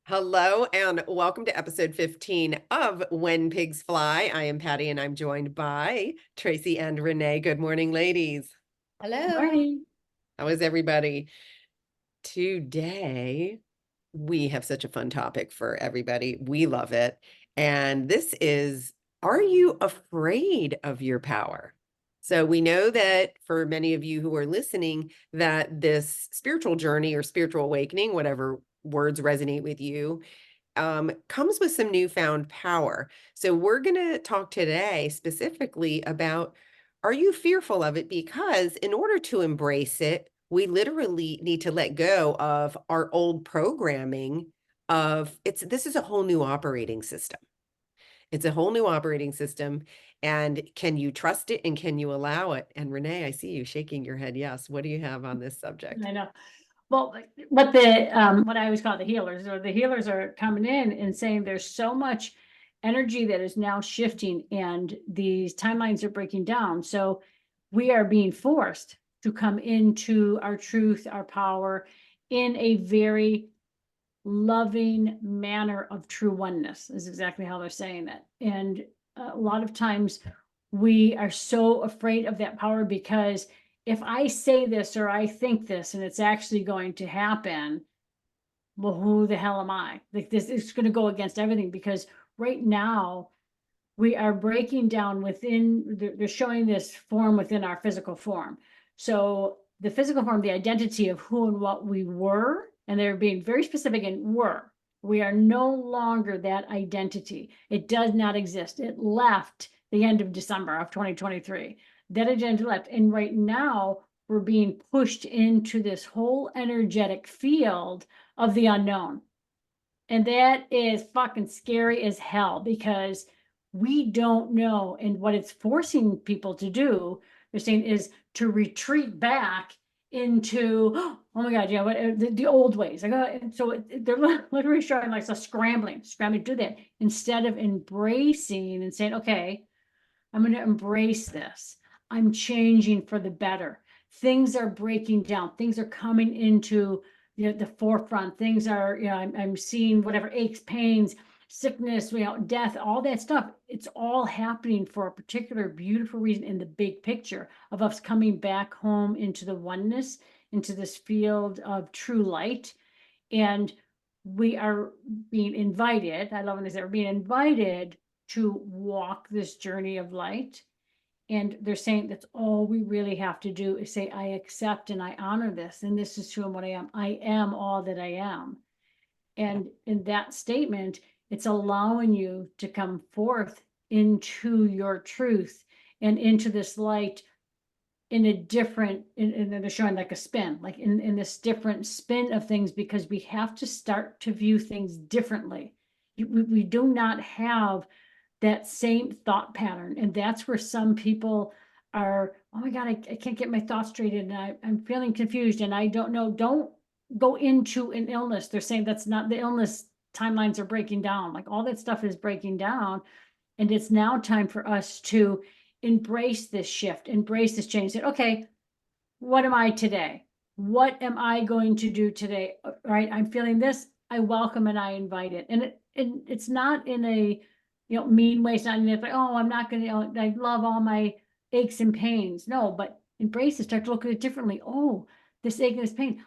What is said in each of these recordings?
Hello and welcome to episode 15 of When Pigs Fly. I am Patty and I'm joined by Tracy and Renee. Good morning, ladies. Hello. Morning. How is everybody? Today, we have such a fun topic for everybody. We love it. And this is, are you afraid of your power? So we know that for many of you who are listening, that this spiritual journey or spiritual awakening, whatever words resonate with you, comes with some newfound power. So we're going to talk today specifically about, are you fearful of it? Because in order to embrace it, we literally need to let go of our old programming of this is a whole new operating system. It's a whole new operating system. And can you trust it and can you allow it? And Renee, I see you shaking your head. Yes. What do you have on this subject? I know. Well, what I always call the healers are coming in and saying there's so much energy that is now shifting and these timelines are breaking down. So we are being forced to come into our truth, our power in a very loving manner of true oneness is exactly how they're saying it. And a lot of times we are so afraid of that power because if I say this or I think this and it's actually going to happen, well, who the hell am I? Like this is going to go against everything because right now we are breaking down they're showing this form within our physical form. So the physical form, the identity of who and what we were, and they're being very specific in were. We are no longer that identity. It does not exist. It left the end of December of 2023. That agenda left. And right now we're being pushed into this whole energetic field of the unknown. And that is fucking scary as hell because we don't know. And what it's forcing people to do, they're saying, is to retreat back into, oh my God, yeah, the old ways. Like, they're literally showing like scrambling to do that instead of embracing and saying, okay, I'm going to embrace this. I'm changing for the better. Things are breaking down. Things are coming into the forefront. Things are, I'm seeing whatever aches, pains, sickness, death, all that stuff. It's all happening for a particular beautiful reason in the big picture of us coming back home into the oneness, into this field of true light. And we are being invited. I love when they say we're being invited to walk this journey of light. And they're saying that's all we really have to do is say, I accept and I honor this. And this is who and what I am. I am all that I am. And in that statement, it's allowing you to come forth into your truth and into this light in a different, and they're showing like a spin, like in this different spin of things, because we have to start to view things differently. We do not have that same thought pattern. And that's where some people are, oh my God, I can't get my thoughts straight and I'm feeling confused and I don't know. Don't go into an illness. They're saying that's not the illness. Timelines are breaking down. Like all that stuff is breaking down. And it's now time for us to embrace this shift, embrace this change. Say, okay, what am I today? What am I going to do today? All right, I'm feeling this. I welcome and I invite it. And it's not in a mean way. It's not in it like, oh, I'm not gonna, I love all my aches and pains. No, but embrace it, start to look at it differently. Oh, this ache and this pain,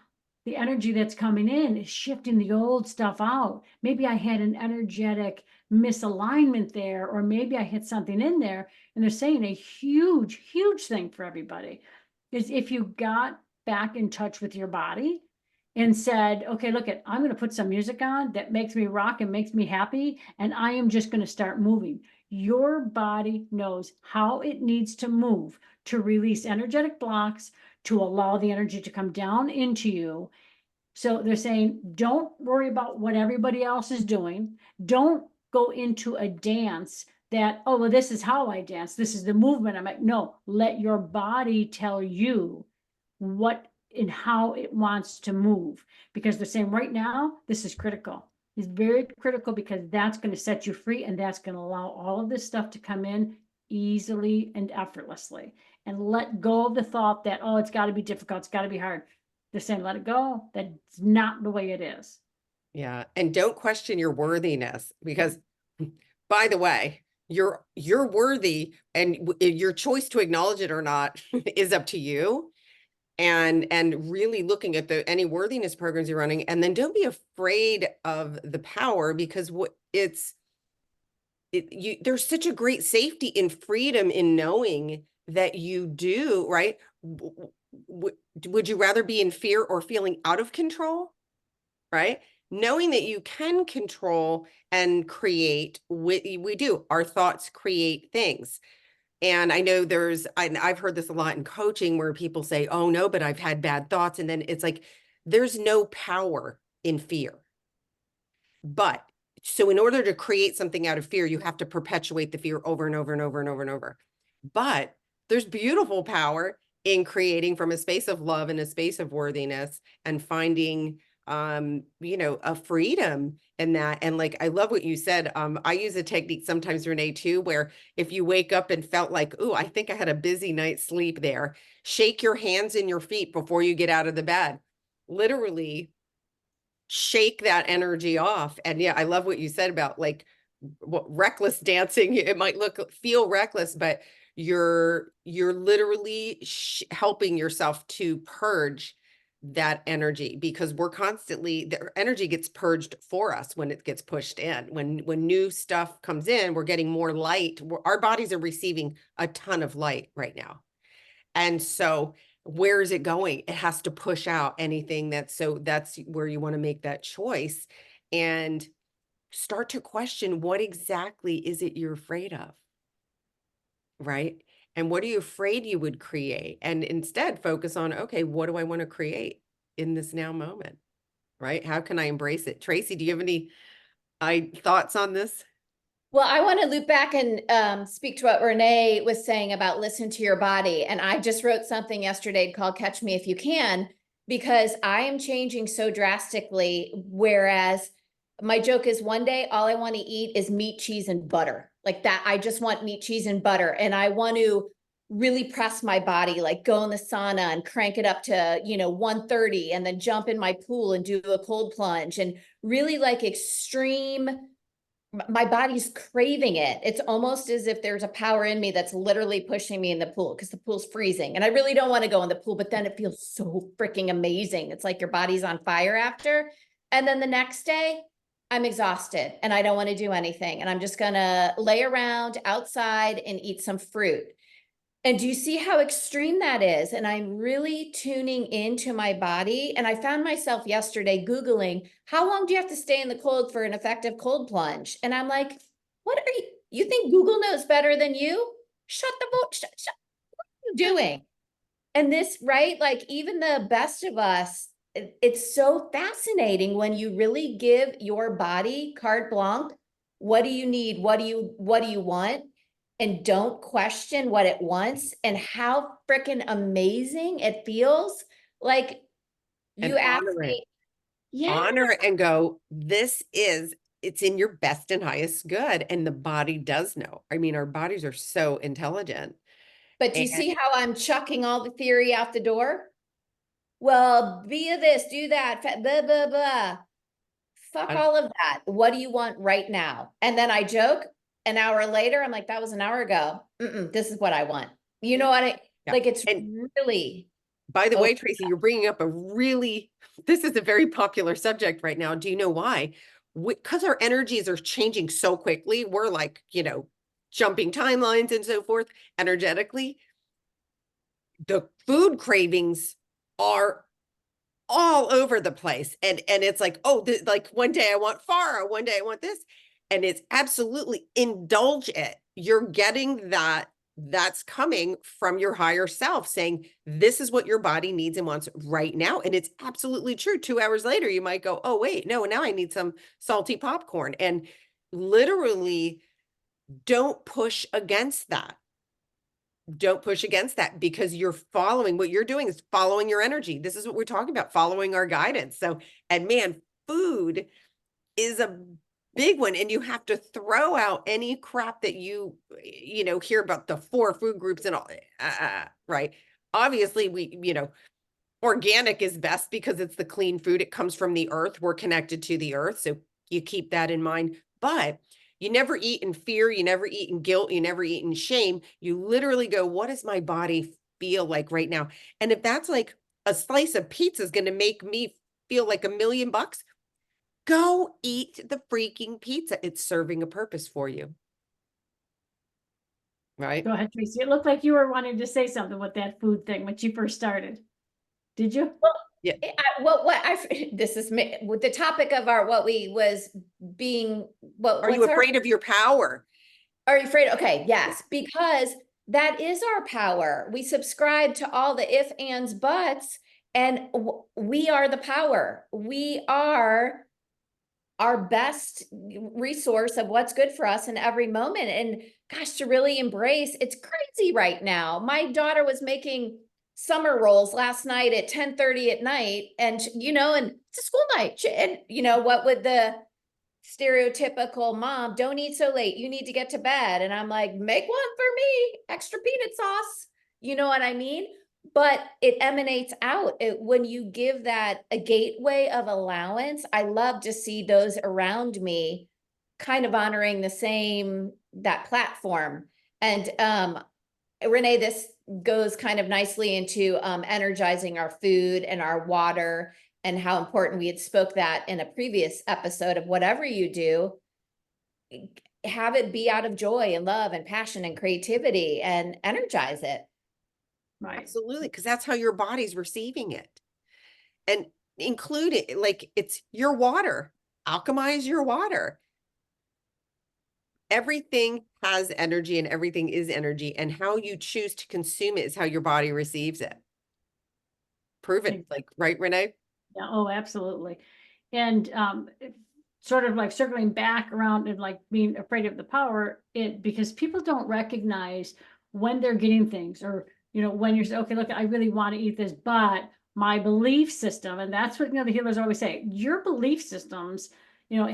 the energy that's coming in is shifting the old stuff out. Maybe I had an energetic misalignment there, or maybe I hit something in there. And they're saying a huge, huge thing for everybody is if you got back in touch with your body and said, okay, look I'm going to put some music on that makes me rock and makes me happy. And I am just going to start moving. Your body knows how it needs to move to release energetic blocks, to allow the energy to come down into you. So they're saying, don't worry about what everybody else is doing. Don't go into a dance that, oh, well, this is how I dance. This is the movement. I'm like, no, let your body tell you what and how it wants to move. Because they're saying right now, this is critical. It's very critical because that's going to set you free and that's going to allow all of this stuff to come in easily and effortlessly. And let go of the thought that, oh, it's got to be difficult. It's got to be hard. They're saying, let it go. That's not the way it is. Yeah. And don't question your worthiness because, by the way, you're worthy, and your choice to acknowledge it or not is up to you. And really looking at the any worthiness programs you're running, and then don't be afraid of the power, because what there's such a great safety and freedom in knowing that you do, right? Would you rather be in fear or feeling out of control? Right? Knowing that you can control and create, we do. Our thoughts create things. And I know I've heard this a lot in coaching where people say, oh no, but I've had bad thoughts. And then it's like, there's no power in fear. But so in order to create something out of fear, you have to perpetuate the fear over and over and over and over and over. But there's beautiful power in creating from a space of love and a space of worthiness, and finding a freedom in that. And like, I love what you said. I use a technique sometimes, Renee, too, where if you wake up and felt like, oh, I think I had a busy night's sleep there, shake your hands and your feet before you get out of the bed. Literally shake that energy off. And yeah, I love what you said about like what reckless dancing. It might feel reckless, but you're literally helping yourself to purge that energy, because we're constantly, the energy gets purged for us when it gets pushed in. When new stuff comes in, we're getting more light. Our bodies are receiving a ton of light right now. And so where is it going? It has to push out anything that's where you want to make that choice and start to question, what exactly is it you're afraid of? Right? And what are you afraid you would create? And instead focus on, okay, what do I want to create in this now moment? Right? How can I embrace it? Tracy, do you have any thoughts on this? Well, I want to loop back and speak to what Renee was saying about listen to your body. And I just wrote something yesterday called Catch Me If You Can, because I am changing so drastically. Whereas my joke is one day, all I want to eat is meat, cheese, and butter. Like that. I just want meat, cheese, and butter. And I want to really press my body, like go in the sauna and crank it up to, 130, and then jump in my pool and do a cold plunge, and really like extreme. My body's craving it. It's almost as if there's a power in me that's literally pushing me in the pool, because the pool's freezing and I really don't want to go in the pool, but then it feels so freaking amazing. It's like your body's on fire after. And then the next day, I'm exhausted and I don't want to do anything. And I'm just going to lay around outside and eat some fruit. And do you see how extreme that is? And I'm really tuning into my body. And I found myself yesterday Googling, how long do you have to stay in the cold for an effective cold plunge? And I'm like, what are you think Google knows better than you? Shut the book. Shut, what are you doing? And this, right? Like even the best of us, it's so fascinating when you really give your body carte blanche. What do you need? What do you want? And don't question what it wants, and how freaking amazing it feels. Like And you asked honor it. me, yeah, Honor it and go, it's in your best and highest good. And the body does know. I mean, our bodies are so intelligent. but do And you see how I'm chucking all the theory out the door? Well, be this, do that, blah, blah, blah. Fuck I- all of that. What do you want right now? And then I joke an hour later, I'm like, that was an hour ago. This is what I want. You know what yeah. like it's And really, by the oh, way, Tracy, you're bringing up this is a very popular subject right now. Do you know why? Because our energies are changing so quickly. We're like, jumping timelines and so forth energetically. The food cravings are all over the place. And it's like, oh, like one day I want far, one day I want this. And it's absolutely indulge it. You're getting that's coming from your higher self saying, this is what your body needs and wants right now. And it's absolutely true. 2 hours later, you might go, oh, wait, no, now I need some salty popcorn. And literally don't push against that. Don't push against that, because you're following, what you're doing is following your energy. This is what we're talking about, following our guidance. So, and man, food is a big one, and you have to throw out any crap that hear about the 4 food groups and all, right? Obviously we, Organic is best because it's the clean food. It comes from the earth. We're connected to the earth. So you keep that in mind. But you never eat in fear. You never eat in guilt. You never eat in shame. You literally go, what does my body feel like right now? And if that's like a slice of pizza is going to make me feel like $1,000,000, go eat the freaking pizza. It's serving a purpose for you. Right? Go ahead, Tracy. It looked like you were wanting to say something with that food thing when you first started. Did you? Yeah. This is with the topic of our, what we was being, Are you afraid of your power? Are you afraid? Okay, yes, because that is our power. We subscribe to all the if, ands, buts, and we are the power. We are our best resource of what's good for us in every moment. And gosh, to really embrace, it's crazy right now. My daughter was making summer rolls last night at 10:30 at night, and and it's a school night. And what would the stereotypical mom, don't eat so late, you need to get to bed. And I'm like, make one for me, extra peanut sauce. You know what I mean? But it emanates out when you give that a gateway of allowance. I love to see those around me kind of honoring that platform. And Renee, this goes kind of nicely into energizing our food and our water, and how important we had spoke that in a previous episode of whatever you do, have it be out of joy and love and passion and creativity and energize it. Right. Absolutely, because that's how your body's receiving it. And include it, like it's your water. Alchemize your water. Everything has energy and everything is energy, and how you choose to consume it is how your body receives it. Proven, like, right, Renee? Yeah, oh, absolutely. And sort of like circling back around and like being afraid of the power, because people don't recognize when they're getting things, or when you're saying, okay, look, I really want to eat this, but my belief system, and that's what the healers always say, your belief systems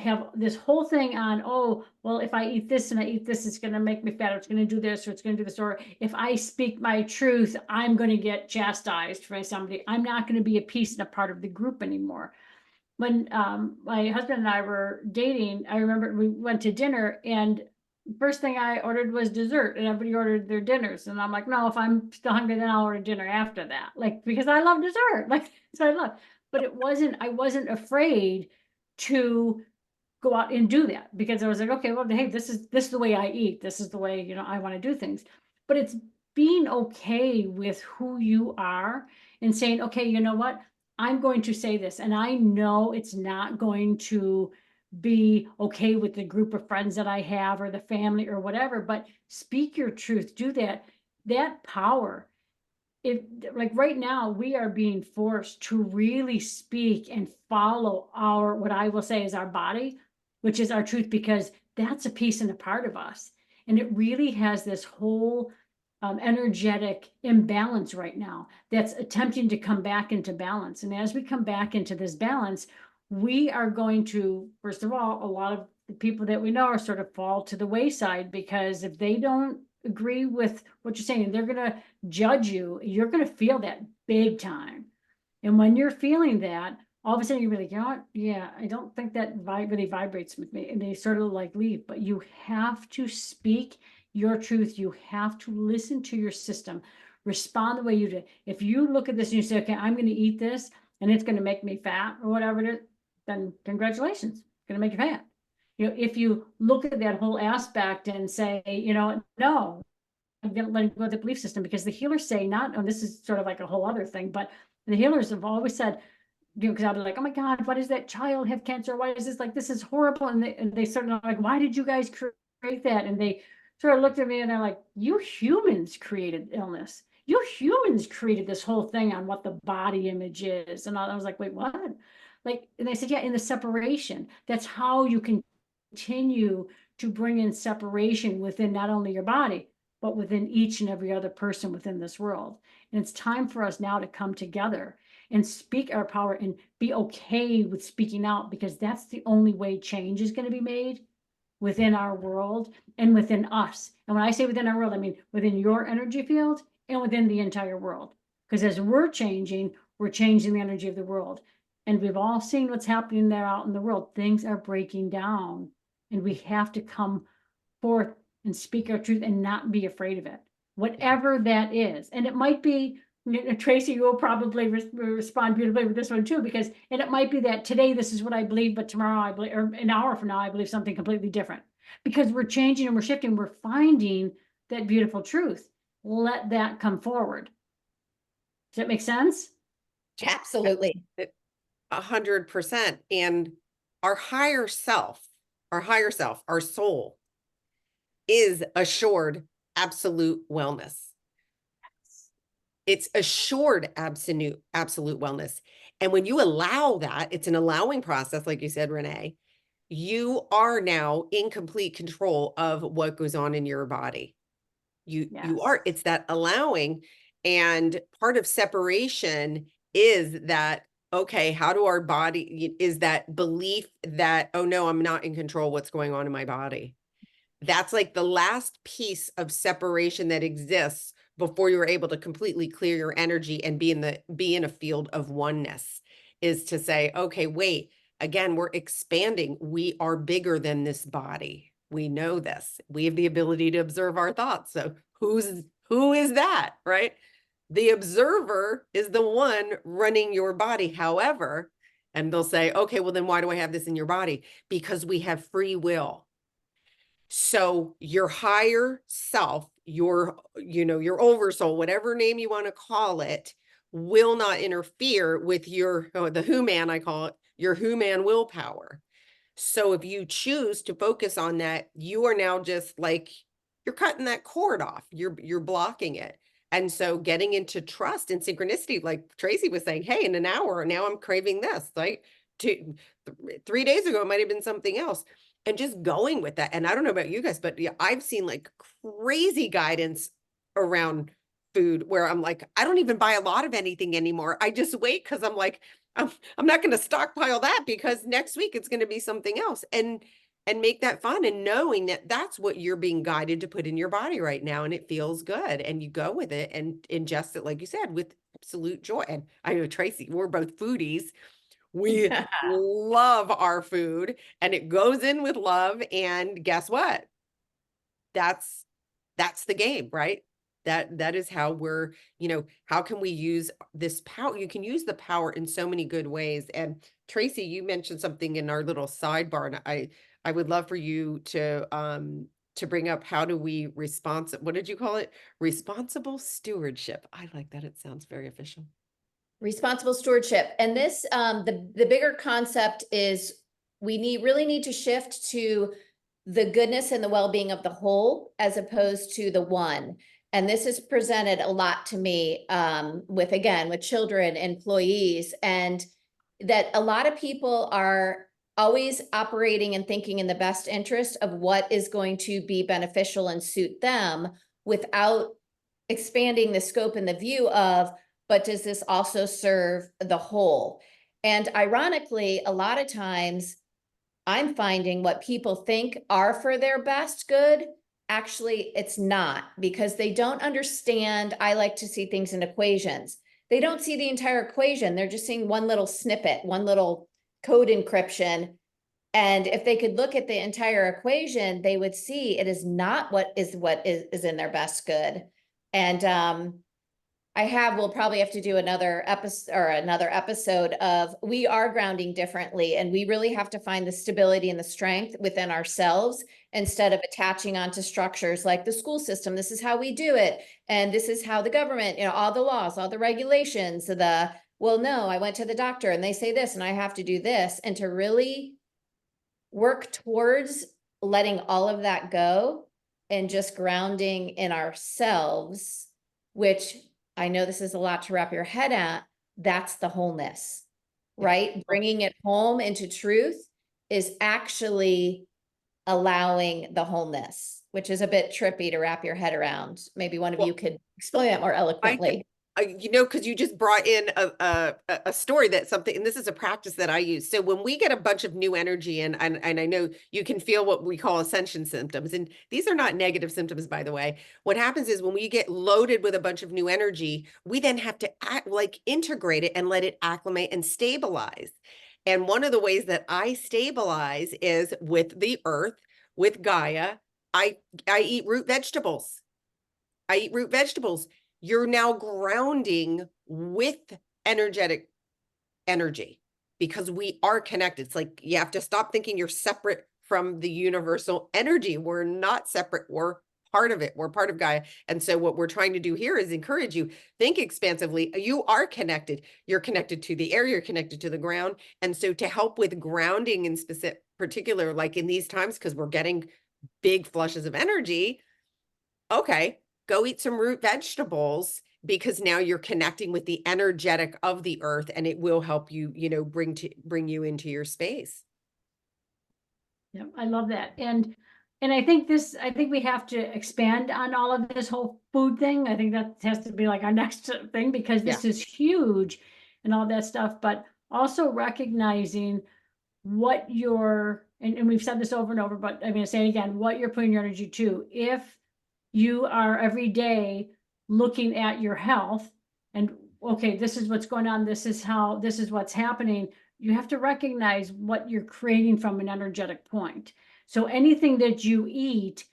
have this whole thing on, oh, well, if I eat this and I eat this, it's going to make me fat, or it's going to do this, or it's going to do this, or if I speak my truth, I'm going to get chastised by somebody. I'm not going to be a piece and a part of the group anymore. When my husband and I were dating, I remember we went to dinner, and first thing I ordered was dessert, and everybody ordered their dinners. And I'm like, no, if I'm still hungry, then I'll order dinner after that. Like, because I love dessert. Like, that's what I love. But I wasn't afraid to go out and do that, because I was like, okay, well, hey, this is the way I eat. This is the way, I want to do things. But it's being okay with who you are and saying, okay, you know what? I'm going to say this, and I know it's not going to be okay with the group of friends that I have or the family or whatever, but speak your truth, do that power. Like right now, we are being forced to really speak and follow what I will say is our body, which is our truth, because that's a piece and a part of us. And it really has this whole energetic imbalance right now that's attempting to come back into balance. And as we come back into this balance, we are going to, first of all, a lot of the people that we know are sort of fall to the wayside, because if they don't agree with what you're saying, they're going to judge you. You're going to feel that big time. And when you're feeling that, all of a sudden you're like, you know what? Yeah, I don't think that really vibrates with me. And they sort of like leave. But you have to speak your truth. You have to listen to your system, respond the way you did. If you look at this and you say, okay, I'm going to eat this and it's going to make me fat or whatever it is, then congratulations, it's going to make you fat. If you look at that whole aspect and say, no, I'm going to let go of the belief system, because the healers say and this is sort of like a whole other thing, but the healers have always said, because I'll be like, oh my God, why does that child have cancer? Why is this, like, this is horrible? And they sort of like, why did you guys create that? And they sort of looked at me and they're like, you humans created illness. You humans created this whole thing on what the body image is. And I was like, wait, what? Like, and they said, yeah, in the separation, that's how you can continue to bring in separation within not only your body, but within each and every other person within this world. And it's time for us now to come together and speak our power and be okay with speaking out, because that's the only way change is going to be made within our world and within us. And when I say within our world, I mean within your energy field and within the entire world. Because as we're changing, we're changing the energy of the world. And we've all seen what's happening there out in the world. Things are breaking down, and we have to come forth and speak our truth and not be afraid of it, whatever that is. And it might be, Tracy, you will probably respond beautifully with this one too, because, and it might be that today this is what I believe, but tomorrow I believe, or an hour from now, I believe something completely different. Because we're changing and we're shifting, we're finding that beautiful truth. Let that come forward. Does that make sense? Absolutely. 100%. And our higher self, our soul is assured absolute wellness. It's assured absolute wellness. And when you allow that, it's an allowing process, like you said, Renee, you are now in complete control of what goes on in your body. You are, it's that allowing. And part of separation is that, okay, how do our body, is that belief that, oh no, I'm not in control of what's going on in my body. That's like the last piece of separation that exists before you're able to completely clear your energy and be in a field of oneness, is to say, okay, wait, again, we're expanding. We are bigger than this body. We know this. We have the ability to observe our thoughts. So who is that, right? The observer is the one running your body. However, and they'll say, okay, well then why do I have this in your body? Because we have free will. So your higher self, your oversoul, whatever name you want to call it, will not interfere with your, the human, I call it, your human willpower. So if you choose to focus on that, you are now just like, you're cutting that cord off, you're blocking it. And so getting into trust and synchronicity, like Tracy was saying, hey, in an hour, now I'm craving this, like 3 days ago, it might've been something else. And just going with that. And I don't know about you guys, but yeah, I've seen like crazy guidance around food where I'm like, I don't even buy a lot of anything anymore. I just wait because I'm like, I'm not going to stockpile that because next week it's going to be something else, and make that fun, and knowing that that's what you're being guided to put in your body right now, and it feels good, and you go with it and ingest it, like you said, with absolute joy. And I know, Tracy, we're both foodies. We love our food, and it goes in with love. And guess what? That's the game, right? That is how we're, how can we use this power? You can use the power in so many good ways. And Tracy, you mentioned something in our little sidebar, and I would love for you to bring up, how do we what did you call it? Responsible stewardship. I like that. It sounds very official. Responsible stewardship. And this, the bigger concept is we really need to shift to the goodness and the well-being of the whole, as opposed to the one. And this is presented a lot to me, with children, employees, and that a lot of people are always operating and thinking in the best interest of what is going to be beneficial and suit them, without expanding the scope and the view of, but does this also serve the whole? And ironically, a lot of times I'm finding what people think are for their best good, actually it's not, because they don't understand. I like to see things in equations. They don't see the entire equation. They're just seeing one little snippet, one little code encryption. And if they could look at the entire equation, they would see it is not what is in their best good. And we'll probably have to do another episode of, we are grounding differently, and we really have to find the stability and the strength within ourselves, instead of attaching onto structures like the school system. This is how we do it. And this is how the government, all the laws, all the regulations, well, no, I went to the doctor and they say this and I have to do this. And to really work towards letting all of that go and just grounding in ourselves, which I know this is a lot to wrap your head at. That's the wholeness, right? Bringing it home into truth is actually allowing the wholeness, which is a bit trippy to wrap your head around. Maybe one of you could explain that more eloquently. you know, because you just brought in a story that something, and this is a practice that I use. So when we get a bunch of new energy in, and I know you can feel what we call ascension symptoms, and these are not negative symptoms, by the way. What happens is when we get loaded with a bunch of new energy, we then have to integrate it and let it acclimate and stabilize. And one of the ways that I stabilize is with the earth, with Gaia. I eat root vegetables. I eat root vegetables. You're now grounding with energetic energy because we are connected. It's like you have to stop thinking you're separate from the universal energy. We're not separate. We're part of it. We're part of Gaia. And so what we're trying to do here is encourage you, think expansively. You are connected. You're connected to the air, you're connected to the ground. And so to help with grounding in specific particular, like in these times, because we're getting big flushes of energy, okay, go eat some root vegetables because now you're connecting with the energetic of the earth and it will help you, you know, bring you into your space. Yeah, I love that. And I think we have to expand on all of this whole food thing. I think that has to be like our next thing because this is huge and all that stuff, but also recognizing what you're, and we've said this over and over, but I'm going to say it again, what you're putting your energy to. If you are every day looking at your health and, okay, this is what's going on, this is what's happening, you have to recognize what you're creating from an energetic point. So anything that you eat,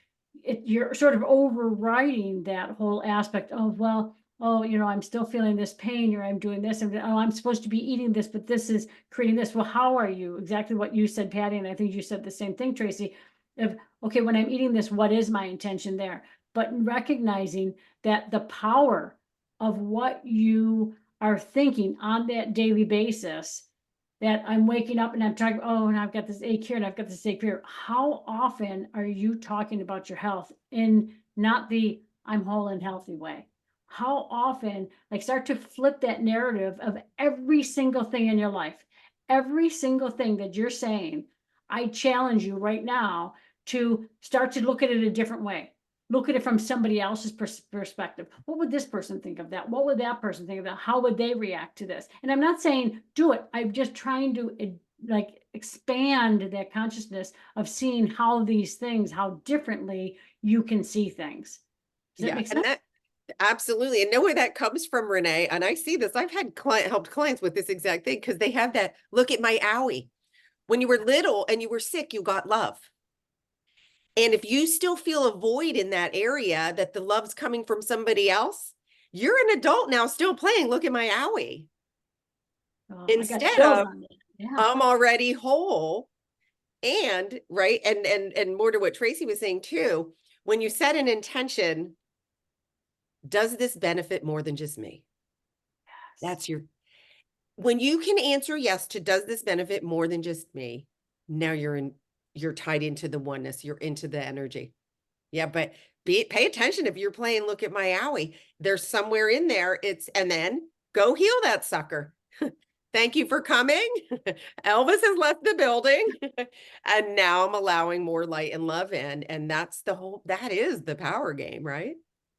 you're sort of overriding that whole aspect of, well, oh, you know, I'm still feeling this pain, or I'm doing this, and oh, I'm supposed to be eating this, but this is creating this. Well, how are you? Exactly what you said, Patty, and I think you said the same thing, Tracy, of, okay, when I'm eating this, what is my intention there? But recognizing that the power of what you are thinking on that daily basis, that I'm waking up and I'm talking, oh, and I've got this ache here and I've got this ache here. How often are you talking about your health in not the I'm whole and healthy way? How often, like, start to flip that narrative of every single thing in your life, every single thing that you're saying. I challenge you right now to start to look at it a different way. Look at it from somebody else's perspective. What would this person think of that? What would that person think of that? How would they react to this? And I'm not saying do it. I'm just trying to like expand that consciousness of seeing how these things, how differently you can see things. Does that make sense? And that absolutely, and know where that comes from, Renee. And I see this. I've had helped clients with this exact thing because they have that look at my owie. When you were little and you were sick, you got love. And if you still feel a void in that area that the love's coming from somebody else, you're an adult now still playing, look at my owie. Oh, Instead of, yeah. I'm already whole. And right. And more to what Tracy was saying too, when you set an intention, does this benefit more than just me? Yes. That's when you can answer yes to does this benefit more than just me, now you're tied into the oneness, you're into the energy. Yeah, but pay attention if you're playing look at my owie. There's somewhere in there, and then go heal that sucker. Thank you for coming. Elvis has left the building and now I'm allowing more light and love in. And that is the power game, right?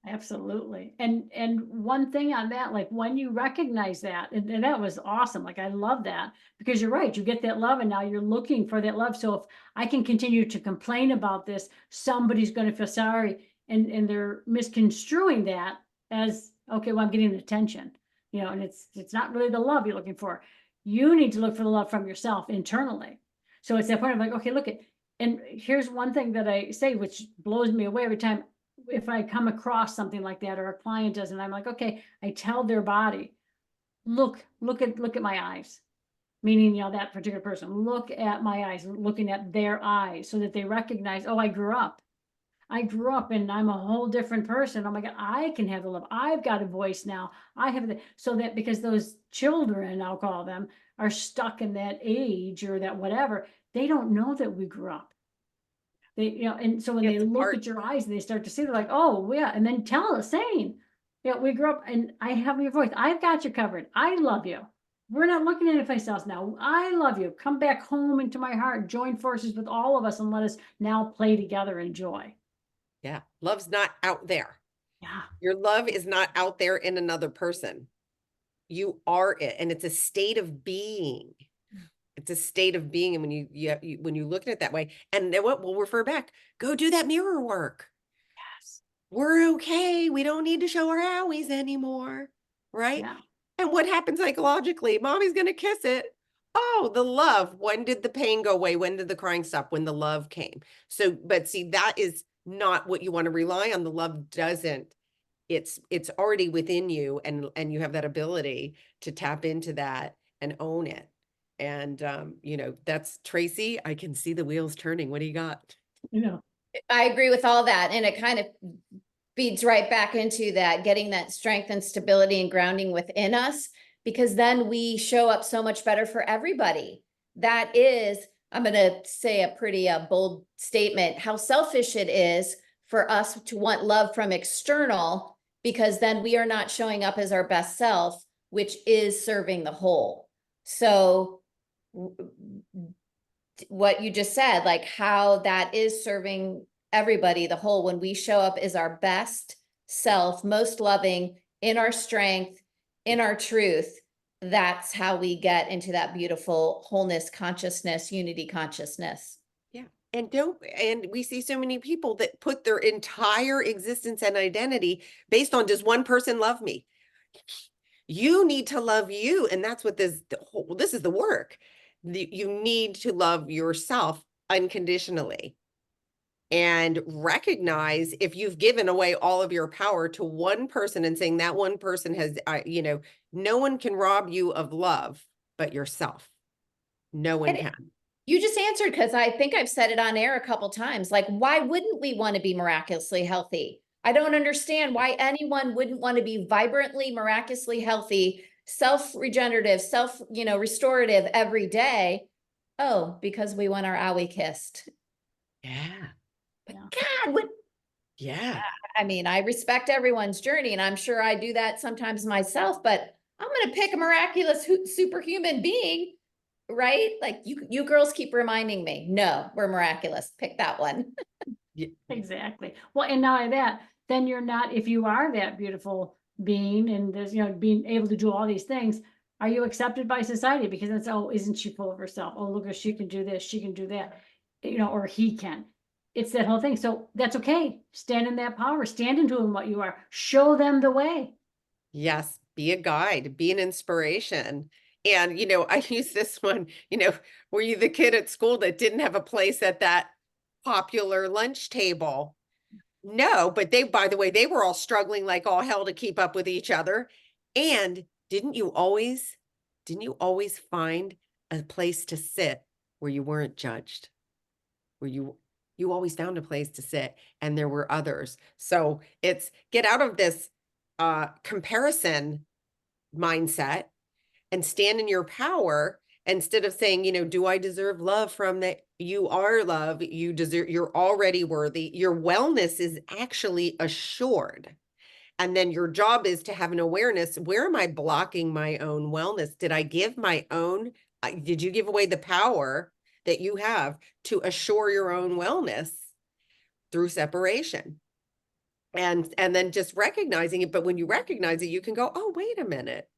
Absolutely. And one thing on that, like when you recognize that, and that was awesome. Like I love that because you're right. You get that love and now you're looking for that love. So if I can continue to complain about this, somebody's going to feel sorry and they're misconstruing that as, okay, well, I'm getting attention, you know, and it's not really the love you're looking for. You need to look for the love from yourself internally. So it's that point of like, okay, look at, and here's one thing that I say, which blows me away every time. If I come across something like that or a client does, and I'm like, okay, I tell their body, look at my eyes, meaning, you know, that particular person, look at my eyes, looking at their eyes so that they recognize, oh, I grew up and I'm a whole different person. Oh my God, I can have the love. I've got a voice now. I have the, so that because those children, I'll call them, are stuck in that age or that whatever, they don't know that we grew up. They, you know, and so when they look at your eyes and they start to see, they're like, oh, yeah. And then saying, yeah, we grew up and I have your voice. I've got you covered. I love you. We're not looking at anyplace else now. I love you. Come back home into my heart, join forces with all of us and let us now play together in joy. Yeah. Love's not out there. Yeah. Your love is not out there in another person. You are it, and it's a state of being. It's a state of being, and when you look at it that way, and then what we'll refer back, go do that mirror work. Yes. We're okay. We don't need to show our owies anymore, right? Yeah. And what happens psychologically? Mommy's gonna kiss it. Oh, the love. When did the pain go away? When did the crying stop? When the love came. So, but see, that is not what you want to rely on. The love doesn't. It's already within you, and you have that ability to tap into that and own it. And that's Tracy. I can see the wheels turning. What do you got? You know, I agree with all that. And it kind of feeds right back into that, getting that strength and stability and grounding within us, because then we show up so much better for everybody. That is, I'm going to say a pretty bold statement, how selfish it is for us to want love from external, because then we are not showing up as our best self, which is serving the whole. So what you just said, like how that is serving everybody, the whole, when we show up as our best self, most loving, in our strength, in our truth, that's how we get into that beautiful wholeness consciousness, unity consciousness. Yeah. And we see so many people that put their entire existence and identity based on, does one person love me? You need to love you. And that's what this is the work. You need to love yourself unconditionally and recognize if you've given away all of your power to one person and saying that one person has, no one can rob you of love but yourself. No one And can. you just answered, because I think I've said it on air a couple times. Like, why wouldn't we want to be miraculously healthy? I don't understand why anyone wouldn't want to be vibrantly, miraculously healthy, self-regenerative, restorative every day. Oh, because we want our owie kissed. Yeah. But Yeah. God, what? Yeah. I mean, I respect everyone's journey, and I'm sure I do that sometimes myself, but I'm going to pick a miraculous superhuman being, right? Like you girls keep reminding me, no, we're miraculous. Pick that one. Yeah. Exactly. Well, and not only that, then you're not, if you are that beautiful being and there's, being able to do all these things, are you accepted by society? Because it's, oh, isn't she full of herself? Oh, look, she can do this, she can do that, or he can. It's that whole thing. So that's okay. Stand in that power, stand into what you are, show them the way. Yes, be a guide, be an inspiration. And, I use this one, were you the kid at school that didn't have a place at that popular lunch table? No, but by the way, they were all struggling like all hell to keep up with each other. And didn't you always find a place to sit where you weren't judged? Where you always found a place to sit, and there were others. So it's get out of this comparison mindset and stand in your power, instead of saying, do I deserve love from that? You are love. You're already worthy. Your wellness is actually assured. And then your job is to have an awareness. Where am I blocking my own wellness? Did you give away the power that you have to assure your own wellness through separation? And then just recognizing it. But when you recognize it, you can go, oh, wait a minute.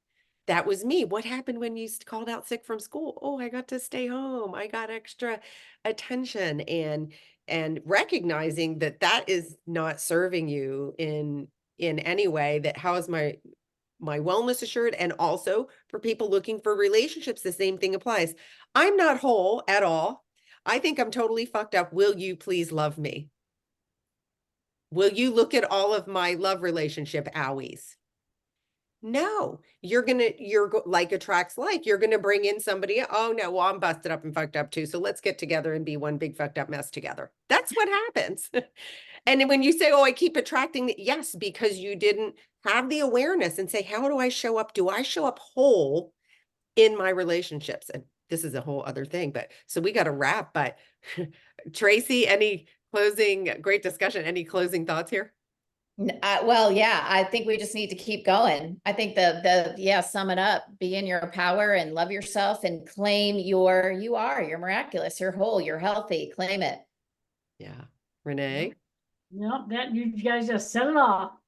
That was me. What happened when you called out sick from school? Oh, I got to stay home. I got extra attention, and recognizing that that is not serving you in any way. That how is my wellness assured? And also for people looking for relationships, the same thing applies. I'm not whole at all. I think I'm totally fucked up. Will you please love me? Will you look at all of my love relationship owies? No, like attracts like. You're gonna bring in somebody. Oh no, well, I'm busted up and fucked up too. So let's get together and be one big fucked up mess together. That's what happens. And then when you say, oh, I keep attracting, yes, because you didn't have the awareness and say, how do I show up? Do I show up whole in my relationships? And this is a whole other thing, but so we got to wrap. But Tracy, great discussion. Any closing thoughts here? Well, yeah, I think we just need to keep going. I think sum it up, be in your power and love yourself and claim you're miraculous, you're whole, you're healthy, claim it. Yeah. Renee? No, that you guys just said it all.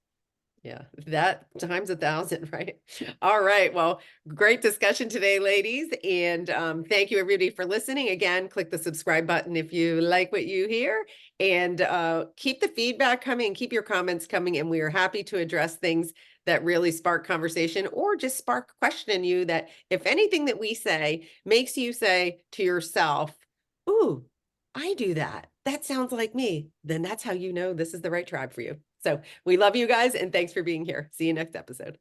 Yeah, that times 1,000, right? All right. Well, great discussion today, ladies. And thank you everybody for listening. Again, click the subscribe button if you like what you hear, and keep the feedback coming, keep your comments coming. And we are happy to address things that really spark conversation or just spark question in you, that if anything that we say makes you say to yourself, ooh, I do that. That sounds like me. Then that's how you know this is the right tribe for you. So we love you guys, and thanks for being here. See you next episode.